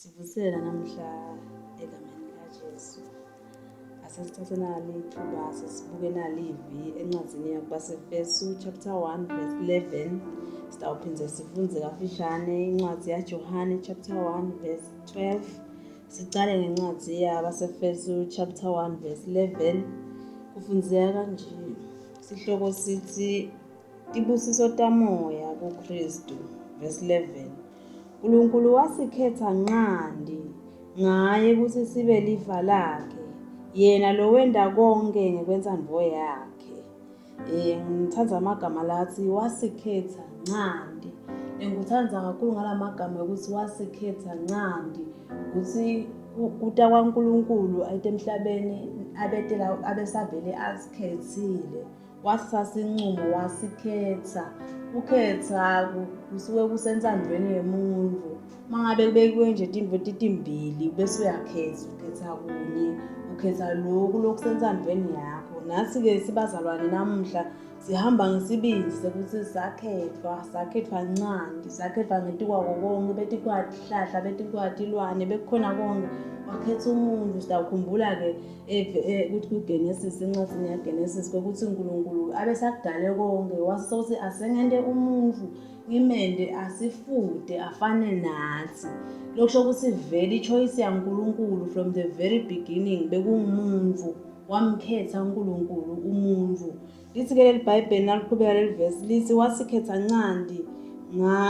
Sivusela namhla egameni likaJesu. Asesithathe nali ithuba sesibuke nali ivi encwadzini yabaseFesu chapter 1 verse 11. Sitawuphindze sifunze kafishane incwadzi yaJohane chapter 1 verse 12. Sicale ngencwadzi yabaseFesu chapter 1 verse 11. Kufundzeka kanje. Sihloko sithi tibusiso tamoya kuKristu verse 11. uNkulunkulu wasikhetha nqandi ngaye kutsi sibe lifa lakhe, yena lo wenda konke ngekwentsandvo yakhe. Ngitsandza amagama lathi wasikhetha nqandi. Ngikutsandza kakhulu ngalamagama ukuthi wasikhetha nqandi, kutsi kuta kwaNkulunkulu emhlabeni abesavele asikhethile. Wasasa incumo wasikhetha. Ukhetha kusuke kusentsandvweni yemuntfu. Mangabe kubekiwe nje tintfo titimbili bese uyakhetha, ukhetha kunye, ukhetha lokusentsandvweni yakho. Natsi-ke sibazalwane namuhla sihamba ngesibindi sekuthi sakhetfwa nqandi, sakhetfwa ngetikwako konke, betikwati hlahla, betikwati tilwane, bekukhona konke. Wakhetha umuntu. Sitawukhumbula-ke ukuthi kuGenesis, encwadzini yaGenesis kwekuthi uNkulunkulu abesakudale konke wasokuthi asengente umuntu ngimende asifude afane nathi. Lokusho ukuthi vele ichoice yaNkulunkulu from the very beginning bekuwumuntu. Wamkhetha uNkulunkulu umuntu. Lithi-ke leli Bhayibheli naliqhubeka leli verse lithi wasikhetha nqandi.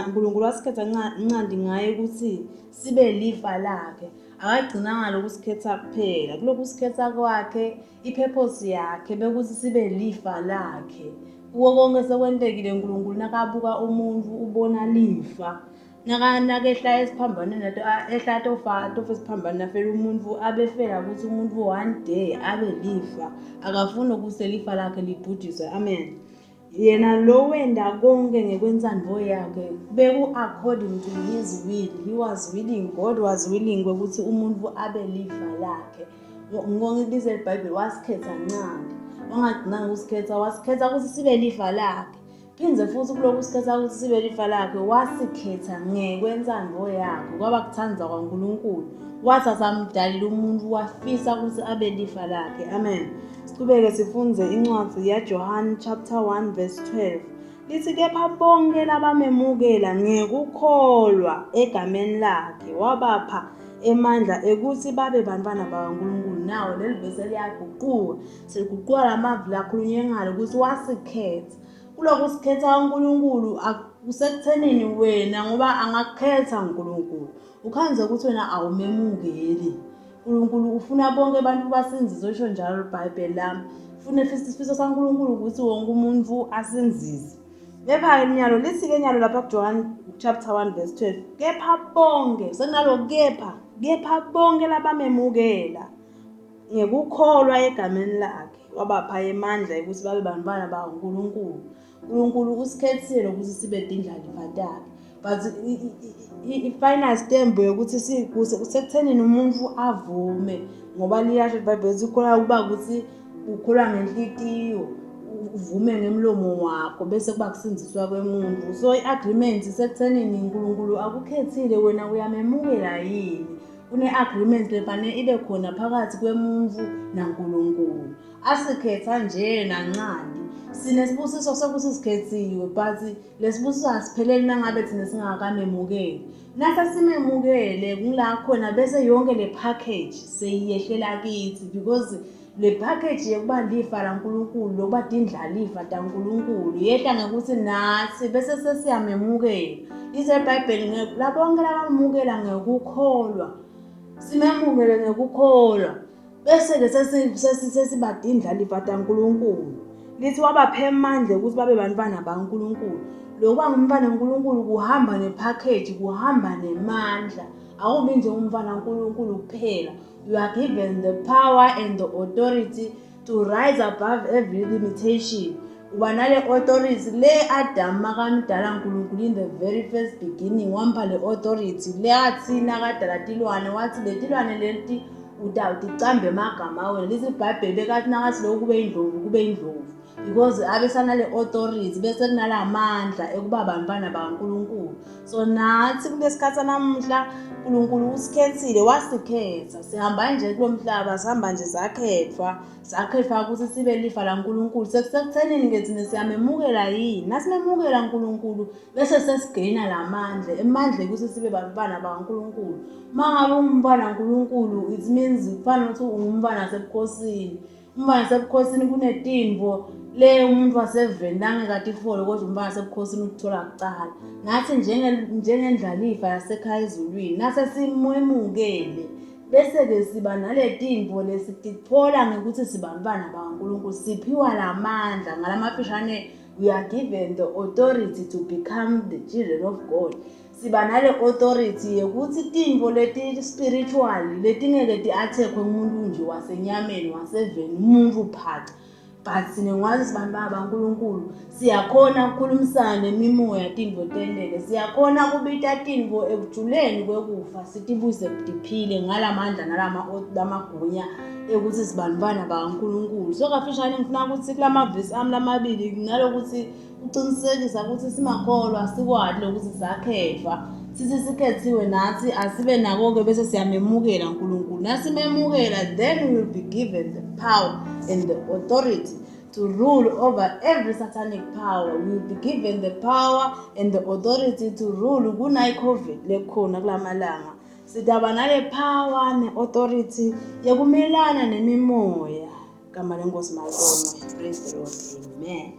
uNkulunkulu wasikhetha nqandi ngaye ukuthi sibe lifa lakhe. Akagcinanga lokusikhetha kuphela. Kulokhu sikhetha kwakhe, ipurpose yakhe bekuthi sibe lifa lakhe. Kuwo konke sekwentekile uNkulunkulu nakabuka umuntu ubona lifa. Nakehla esiphambanweni ehla tofa esiphambanweni afela umuntu abefela ukuthi umuntu one day abe lifa. Akafuni ukuthi lifa lakhe libhujiswe. Amen. Yena lo wenda konke ngekwentsandvo yakhe beku according to his will. He was willing, God was willing ukuthi umuntu abe lifa lakhe. Ngibizela iBhayibheli wasikhetha nqandi. Wangagcinanga ukusikhetha, wasikhetha ukuthi sibe lifa lakhe. Phindze futhi kuloku sikhetha ukuthi sibe lifa lakhe wasikhetha ngekwentsandvo yakhe. Kwaba kutsandza kwaNkulunkulu. Wathi asamdalile umuntu wafisa ukuthi abe lifa lakhe. Amen. Siqhubeke sifunze incwadzi yaJohane chapter 1 verse 12. Lithi kepha bonke labamemukela ngekukholwa egameni lakhe wabapha emandla ekuthi babe bantwana bakaNkulunkulu. Nawo leli verse liyaguquka. Seliguquka lamavili lakhulunywe ngalo ukuthi wasikhetha. Kulokhu sikhetha uNkulunkulu akusekuthenini wena ngoba angakukhetha uNkulunkulu. Ukhanze ukuthi wena awumemukeli. uNkulunkulu ufuna bonke abantu basinziswe, usho njalo iBhayibheli lami. Ufuna isifiso saNkulunkulu ukuthi wonke umuntu asinzise. Kepha inyalo lithi-ke nyalo lapha kuJohane chapter 1 verse 12. Kepha bonke, sekunalo kepha bonke labamemukela ngekukholwa egameni lakhe wabapha emandla ukuthi babe bantwana bakaNkulunkulu. uNkulunkulu usikhethile ukuthi sibe tindlalifa takhe. But i-final stamp yokuthi sekuthenini umuntu avume, ngoba liyasho iBhayibheli sikhona ukuba ukuthi ukholwa ngenhlitiyo uvume ngemlomo wakho bese kuba kusinziswa kwemuntu. So i-agreement sekuthenini uNkulunkulu akukhethile wena uyamemukela yini. Kune-agreement lefanele ibe khona phakathi kwemuntu naNkulunkulu. Asikhetha nje nancane. Sinesibusiso sokuthi sikhethiwe, but lesibusiso asipheleli nangabe thina singakamemukeli. Nasa simemukele kula khona bese yonke le package seyiyehlela kithi, because le package yokuba lifa laNkulunkulu lokuba tindlalifa taNkulunkulu yehla ngekuthi nathi bese sesiyamemukela. Lithi iBhayibheli labonke labamemukela ngekukholwa. Simemukele ngekukholwa bese-ke sesiba tindlalifa taNkulunkulu. Lithi wabapha emandla ukuthi babe bantwana bakaNkulunkulu. Lokuba ngumntwana kaNkulunkulu kuhamba nepackage, kuhamba nemandla. Awubi nje umntwana kaNkulunkulu kuphela. You are given the power and the authority to rise above every limitation. Uba nale authority le Adam makamdala uNkulunkulu in the very first beginning wampa le authority le athina kadala tilwane wathi letilwane leti utawuticambe emagama wena. Lithi iBhayibheli bekathi nakathi lokhu kube indlovu kube indlovu. because abesanale authority bese kunalamandla ekuba abantwana bakaNkulunkulu. So nathi kulesikhathi namuhla uNkulunkulu usikhethile, wasikhetha. Sihamba nje kulomhlaba, sihamba nje sakhethwa ukuthi sibe lifa laNkulunkulu. Sekusekutheni ke thina siyamemukela yini. Nasimemukela uNkulunkulu bese sesigcina lamandla, emandla ukuthi sibe bantwana bakaNkulunkulu. Mangabe umntwana kaNkulunkulu, it means kufana ukuthi ungumntwana wasebukhosini. Umntwana wasebukhosini kunetimvo le umuntu waseveni nangekade ifole kodwa umntwana wasebukhosini ukuthola kucala. Nathi njengendlalifa yasekhaya ezulwini nase simemukele bese ke siba naletimvo lesitithola ngekuthi sibantwana bakaNkulunkulu, siphiwa lamandla ngalamafishane. We are given the authority to become the children of God. Siba nale authority yokuthi timvo leti spiritual letingeke ti-attack-we umuntu nje wasenyameni waseveni umuntu phansi. But sinengwazi sibantwana bakaNkulunkulu siyakhona ukukhulumisana nemimoya timvo tendele, siyakhona kubita timvo ekujuleni kwekufa sitibuyise kudiphile ngalamandla nalamagunya ekuthi sibantwana bakaNkulunkulu. So kafishane ngifuna ukuthi kulamavesi ami lamabili nalokuthi uqinisekisa ukuthi simakholwa sikwadi lokuthi sakhethwa, sithi sikhethiwe nathi asibe nako-ke bese siyamemukela uNkulunkulu. Nasimemukela, then we will be given the power and the authority to rule over every satanic power. We will be given the power and the authority to rule kunayi-COVID lekhona kulamalanga. Sidaba nale power ne-authority yokumelana nemimoya. Igama lenkosi malibongwe. Praise the Lord. Amen.